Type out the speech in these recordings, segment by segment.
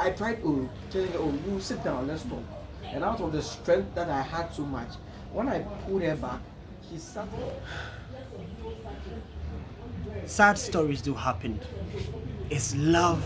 I tried telling her, oh, you sit down, let's talk. And out of the strength that I had so much, when I pulled her back, she sat. Sad stories do happen. Is love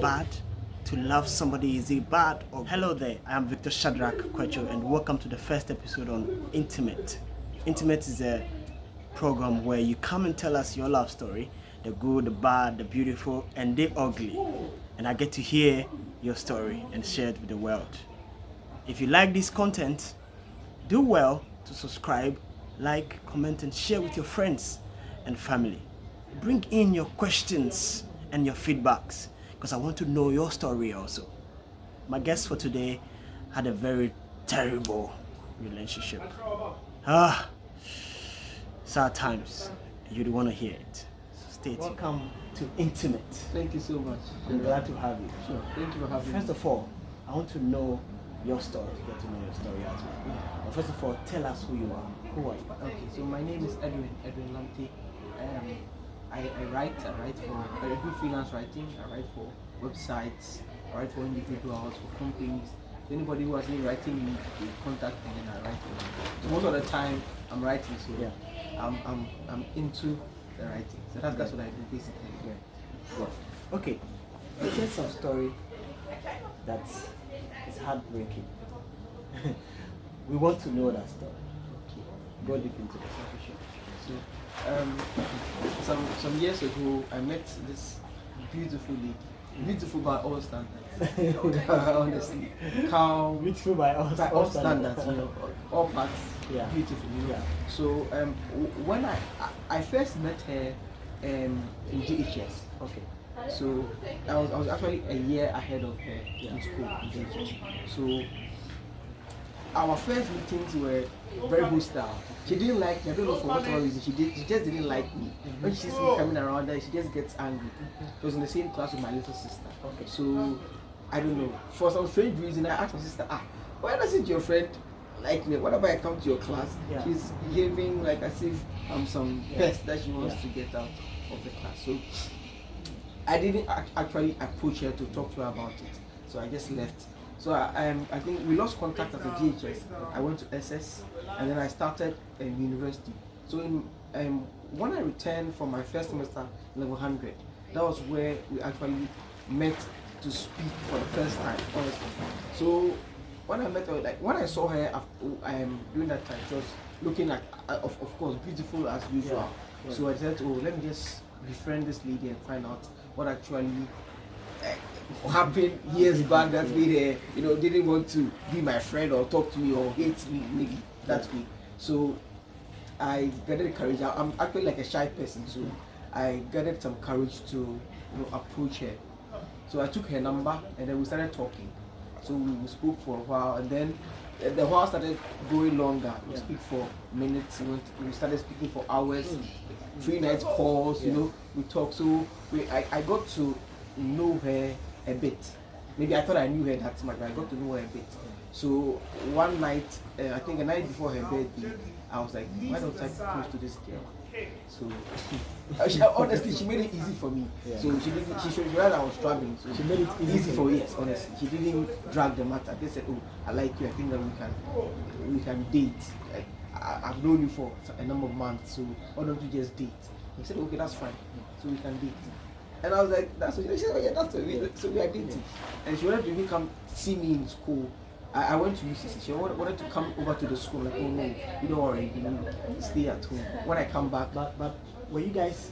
bad? To love somebody, is it bad? Or hello there, I am Victor Shadrach Kwetso, and welcome to the first episode on Intimate. Intimate is a program where you come and tell us your love story, the good, the bad, the beautiful, and the ugly. And I get to hear your story and share it with the world. If you like this content, do well to subscribe, like, comment, and share with your friends and family. Bring in your questions and your feedbacks, because I want to know your story also. My guest for today had a very terrible relationship. Sad times. You don't want to hear it. So stay tuned. Welcome to Intimate. Thank you so much. I'm glad to have you. Sure. Thank you for having me. First of all, I want to know your story, to get to know your story as well. Yeah. But first of all, tell us who you are. Who are you? Okay, so my name is Edwin Lamptey. I write for, I do freelance writing. I write for websites, I write for individuals, for companies. So anybody who has been writing me, they contact me and I write for them. So most of the time I'm writing, so Yeah. I'm into the writing. So that's what I do basically. Yeah. Well, okay. You share some story that is heartbreaking. We want to know that story. Okay. Go deep into this. So some years ago I met this beautiful lady. Beautiful by all standards. Honestly. Calm. Beautiful by All standards, you know, all parts, Yeah. beautiful, you know. Yeah. So when I first met her in GHS. Okay. So I was actually a year ahead of her Yeah. in school in GHS. So our first meetings were very hostile. She didn't like me. I don't know for whatever reason. She just didn't like me. When she sees me coming around her, she just gets angry. She was in the same class with my little sister. Okay. So I don't know. For some strange reason, I asked my sister, why doesn't your friend like me? Whenever I come to your class, Yeah. she's behaving like as if I'm some Yeah. pest that she wants Yeah. to get out of the class. So I didn't actually approach her to talk to her about it. So I just left. So I think we lost contact after GHS. I went to SS and then I started in university. So when I returned from my first semester, level 100, that was where we actually met to speak for the first time, honestly. So when I met her, like when I saw her during that time, she was looking like, of course, beautiful as usual. Yeah. Yeah. So I said, let me just befriend this lady and find out what actually happened years back that made her, didn't want to be my friend or talk to me or hate me, maybe that way. So I gathered courage. I'm actually like a shy person, so I gathered some courage to approach her. So I took her number and then we started talking. So we spoke for a while and then the while started going longer. We speak for minutes, we started speaking for hours, 3 nights calls, we talked. So I got to know her a bit. Maybe I thought I knew her that much, but I got to know her a bit. So one night, I think a night before her birthday, I was like, why don't I propose to this girl? So honestly, she made it easy for me. Yeah. So she realized I was struggling. So She made it easy for yes, honestly. She didn't drag the matter. They said, I like you. I think that we can date. Like, I've known you for a number of months, so why don't you just date? He said, okay, that's fine. So we can date. And I was like, that's what she said, yeah, that's what so we are dating. And she wanted to even come see me in school. I went to UCC. She wanted to come over to the school. Like, oh no, you don't worry, stay at home. When I come back, But were you guys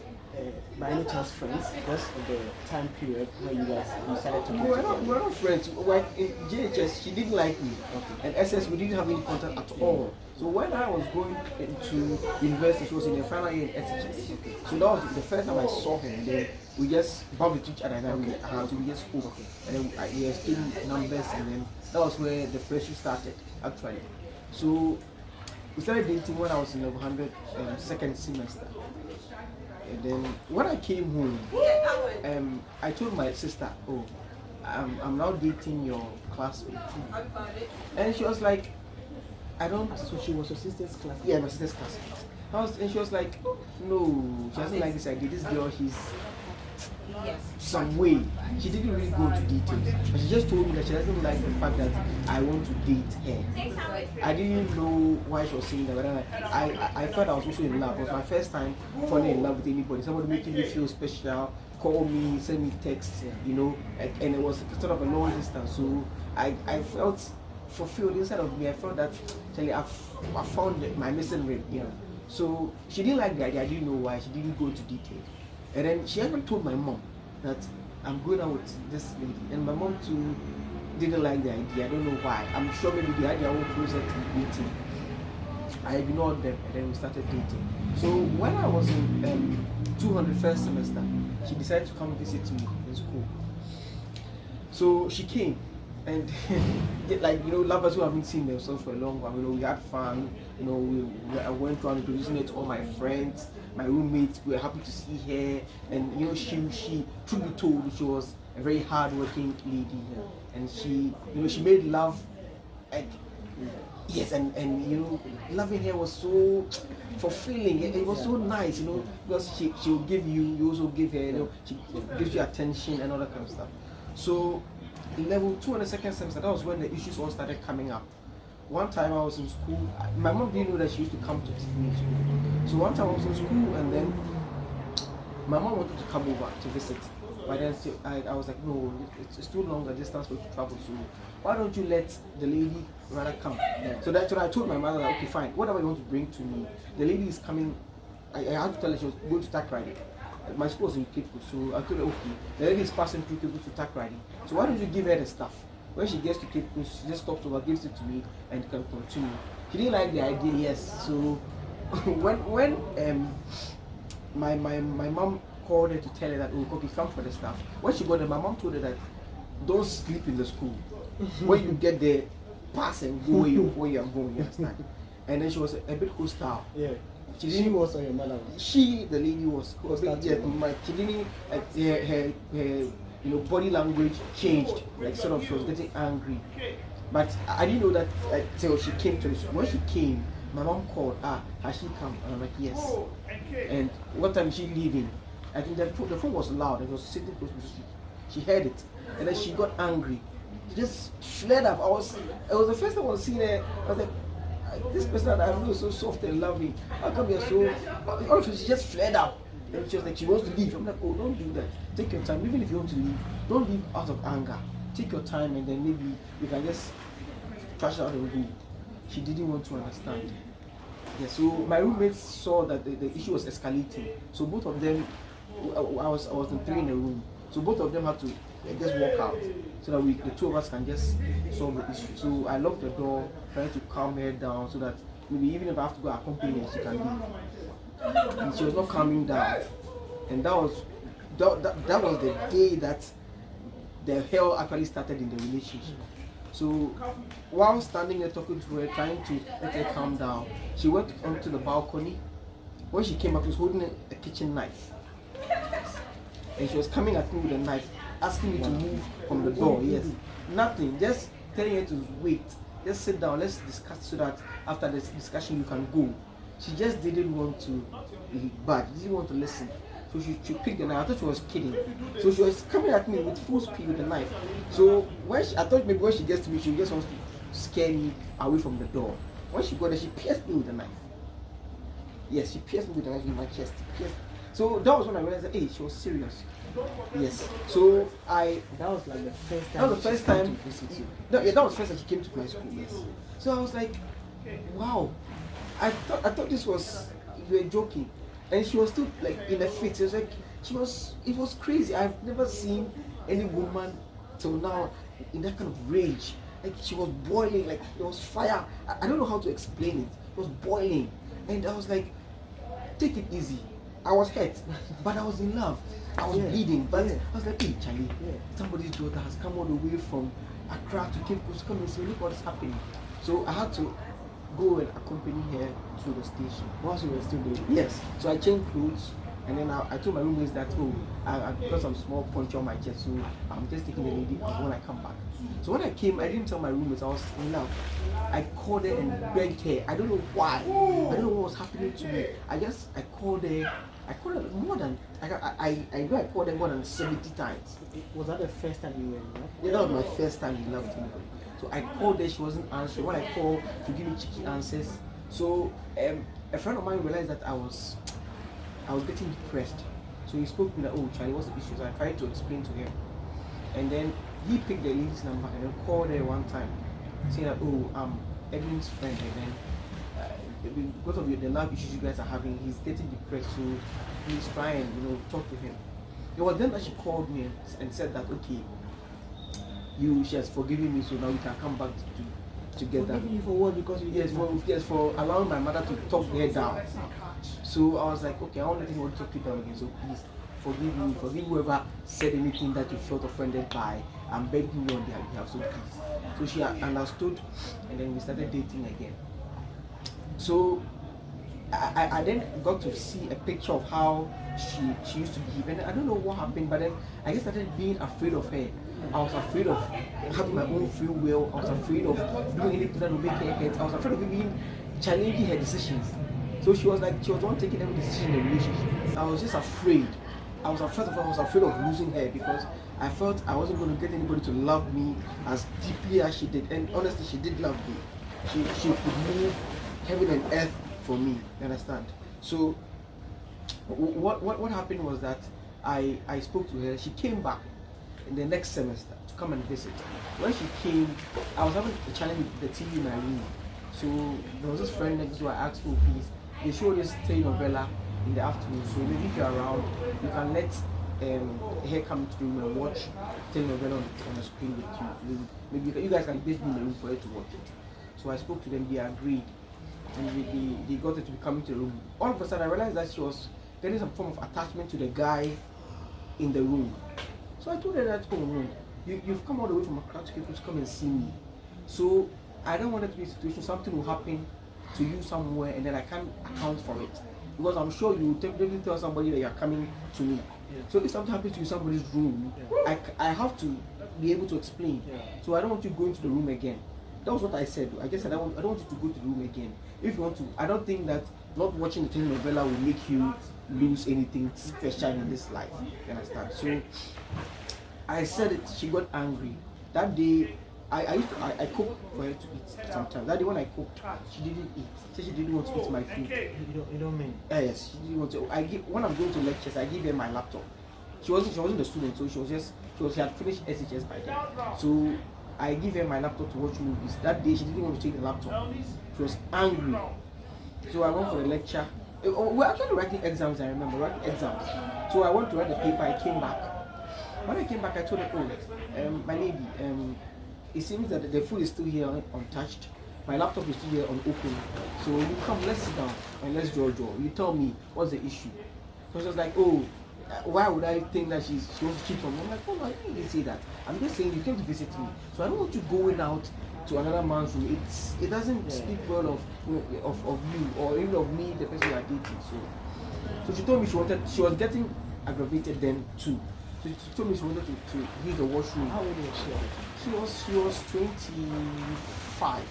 by any chance friends? Because of the time period where you decided to we're not friends. Like in JHS, she didn't like me. Okay. And SS, we didn't have any contact at all. So when I was going into university, she was in the final year in SHS. So that was the first time I saw her. And then we just bumped into each other and then we just spoke. And then we exchanged numbers and then that was where the friendship started, actually. So we started dating when I was in level 100, second semester. And then when I came home, I told my sister, I'm now dating your classmate. And she was like, So she was your sister's class? yeah, my sister's classmate. And she was like, no, she doesn't like this idea. This girl, some way. She didn't really go into details, but she just told me that she doesn't like the fact that I want to date her. I didn't know why she was saying that, but I felt I was also in love. It was my first time falling in love with anybody. Somebody making me feel special, call me, send me texts, you know, and it was sort of a long distance. So I felt fulfilled inside of me. I felt that actually I found my missing ring, you know. So she didn't like the idea. I didn't know why. She didn't go into detail. And then she even told my mom that I'm going out with this lady. And my mom too didn't like the idea. I don't know why. I'm sure maybe they had their own closet meeting. I ignored them and then we started dating. So when I was in 200 first semester, she decided to come visit me in school. So she came and like, you know, lovers who haven't seen themselves for a long while, you know, we had fun, you know, I went around introducing her to all my friends, my roommates. We were happy to see her, and you know, she truth be told, she was a very hard-working lady, and she, you know, she made love, like, yes, and you know, loving her was so fulfilling. It was so nice, you know, because she will give you, you also give her, you know, she gives you attention and all that kind of stuff. So level 2 and the second semester, that was when the issues all started coming up. One time I was in school, my mom didn't know that she used to come to visit me in school. So one time I was in school and then my mom wanted to come over to visit. But then I was like, no, it's too long a distance for you to travel. So why don't you let the lady rather come? So that's what I told my mother, like, okay, fine, whatever you want to bring to me. The lady is coming. I had to tell her she was going to tack riding. My school was in Cape Coast, so I told her, okay, the lady is passing through Cape Coast to tack riding. So why don't you give her the stuff? When she gets to Cape Coast, she just stops over, gives it to me, and can continue. She didn't like the idea, yes. So when my mom called her to tell her that, oh, okay, come for the stuff. When she got there, my mom told her that don't sleep in the school. When you get there, pass and go where you are going, you understand? And then she was a bit hostile. Yeah. She was on your mother. She, the lady, was hostile. Yeah, she didn't, like, her you know, body language changed. Like, sort of, she was getting angry. But I didn't know that until she came to the school. When she came, my mom called, has she come? And I'm like, yes. And what time is she leaving? I think the phone was loud. It was sitting close to the street. She heard it. And then she got angry. She just flared up. It was the first time I was seeing her. I was like, this person that I know is so soft and loving. How come you're so... Also, she just flared up. And she was like, she wants to leave. I'm like, oh, don't do that. Take your time. Even if you want to leave, don't leave out of anger. Take your time and then maybe you can just trash out and go. She didn't want to understand. Yeah, so my roommates saw that the issue was escalating. So both of them, I was in 3 in a room. So both of them had to just walk out so that the two of us can just solve the issue. So I locked the door, trying to calm her down so that maybe even if I have to go accompany her, she can leave. And she was not calming down. And that was the day that the hell actually started in the relationship. So while standing there talking to her, trying to let her calm down, she went onto the balcony. When she came up, she was holding a kitchen knife. And she was coming at me with a knife, asking me to move from the door. Yes. Nothing, just telling her to wait. Just sit down, let's discuss so that after this discussion you can go. She just didn't want to budge, didn't want to listen. So she picked the knife. I thought she was kidding. So she was coming at me with full speed with the knife. So I thought maybe when she gets to me, she just wants to scare me away from the door. When she got there, she pierced me with the knife. Yes, she pierced me with the knife in my chest. So that was when I realized that, hey, she was serious. Yes. So That was like the first time. that was the first time. To visit you. No, yeah, that was the first time she came to my school. Yes. So I was like, wow. I thought this was, we were joking, and she was still like in a fit. It was like it was crazy. I've never seen any woman till now in that kind of rage. Like she was boiling, like there was fire. I don't know how to explain it. It was boiling, and I was like, take it easy. I was hurt, but I was in love. I was bleeding, but I was like, hey, Charlie, somebody's daughter has come all the way from Accra to Cape Coast to come and say, look what is happening. So I had to go and accompany her to the station. Once you were still there? Yes. So I changed clothes, and then I told my roommates that, oh, I got some small punch on my chest, so I'm just taking the lady out when I come back. So when I came, I didn't tell my roommates I was in love. I called her and begged her. I don't know why. I don't know what was happening to me. I called her. I called her more than I know I called her more than 70 times. Was that the first time you were in love? Yeah, that was my first time in love with anybody. So I called her, she wasn't answering. When I called, she give me cheeky answers. So a friend of mine realized that I was getting depressed. So he spoke to me like, oh Charlie, what's the issue? So I tried to explain to him. And then he picked the lady's number and then called her one time, saying that, oh, I'm Edwin's friend, and then because of the love issues you guys are having, he's getting depressed, so please try and talk to him. It was then that she called me and said that, okay, she has forgiven me, so now we can come back together. Forgiving you for what? Because you yes, for allowing my mother to talk her down. So I was like, okay, I won't let anyone talk you down again, so please forgive whoever said anything that you felt offended by. I'm begging you on their behalf, so please. So she understood, and then we started dating again. So I then got to see a picture of how she used to behave, and I don't know what happened, but then I just started being afraid of her. I was afraid of having my own free will. I was afraid of doing anything that would make her hurt. I was afraid of even challenging her decisions. So she was the one taking every decision in the relationship. I was just afraid. I was afraid of losing her because I felt I wasn't going to get anybody to love me as deeply as she did. And honestly, she did love me. She could move heaven and earth for me. You understand? So what happened was that I spoke to her. She came back in the next semester to come and visit. When she came, I was having a challenge with the TV in my room. So there was this friend next door. I asked, oh please, they show this telenovela in the afternoon. So maybe if you're around, you can let her come to the room and watch telenovela on the screen with you. Maybe you guys can be in the room for her to watch it. So I spoke to them. They agreed, and they got her to be coming to the room. All of a sudden, I realized that she was getting some form of attachment to the guy in the room. So I told her that, oh no, you've come all the way from Accra to come and see me. So I don't want it to be a situation, something will happen to you somewhere and then I can't account for it. Because I'm sure you will definitely tell somebody that you're coming to me. Yeah. So if something happens to you in somebody's room, yeah, I have to be able to explain. Yeah. So I don't want you going to the room again. That was what I said. I just said I don't want you to go to the room again. If you want to, I don't think that not watching the telenovela will make you lose anything special in this life. You understand? So I said it, she got angry. That day I cooked for her to eat sometimes. That day when I cooked, she didn't eat. She didn't want to eat my food. You don't mean? Yes, she didn't want to. When I'm going to lectures, I give her my laptop. She wasn't a student, so she had finished SHS by then. So I give her my laptop to watch movies. That day she didn't want to take the laptop. She was angry. So I went for the lecture. We're actually writing exams, I remember, writing exams. So I went to write the paper, I came back. When I came back, I told her, oh, my lady, it seems that the food is still here untouched. My laptop is still here unopened. So you come, let's sit down and let's draw. You tell me what's the issue. So she was like, oh, why would I think that she wants to cheat on me? I'm like, oh no, I didn't say that. I'm just saying you came to visit me. So I don't want you going out to another man's room. It doesn't speak well of you or even of me, the person you are dating. So she told me she was getting aggravated then too. So she told me she wanted to use the washroom. How old was she? She was 25.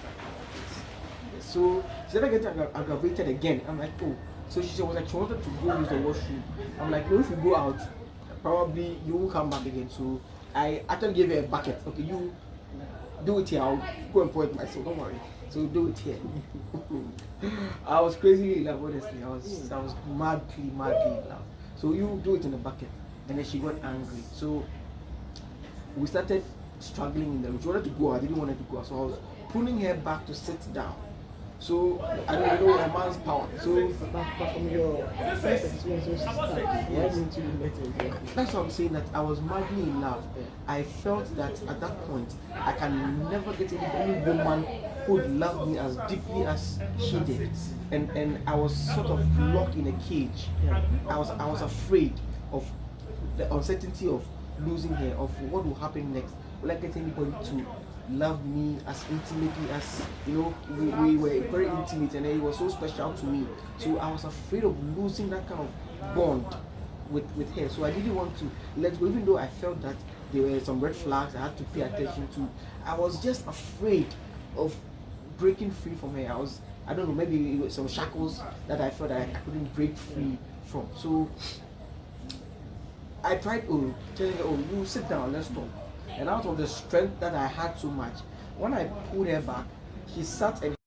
So she started getting aggravated again. I'm like, oh. So she was like, she wanted to go use the washroom. I'm like, no, if you go out, probably you won't come back again. So I actually gave her a bucket. Okay, you do it here. I'll go and pour it myself. Don't worry. So do it here. I was crazy in love, honestly. I was madly in love. So you do it in the bucket. And then she got angry. So we started struggling in the room. She wanted to go. I didn't want her to go. So I was pulling her back to sit down. So I don't know a man's power. So but from your first experience, that's what I'm saying, that I was madly in love. I felt that at that point I can never get any woman who would love me as deeply as she did. And I was sort of locked in a cage. I was afraid of the uncertainty of losing her, of what will happen next. Will I get anybody to love me as intimately as, we were very intimate and it was so special to me. So I was afraid of losing that kind of bond with her. So I didn't want to let go, even though I felt that there were some red flags I had to pay attention to. I was just afraid of breaking free from her. I don't know, maybe it was some shackles that I felt that I couldn't break free from. So I tried telling her, oh, you sit down, let's talk. And out of the strength that I had so much, when I pulled her back, she sat and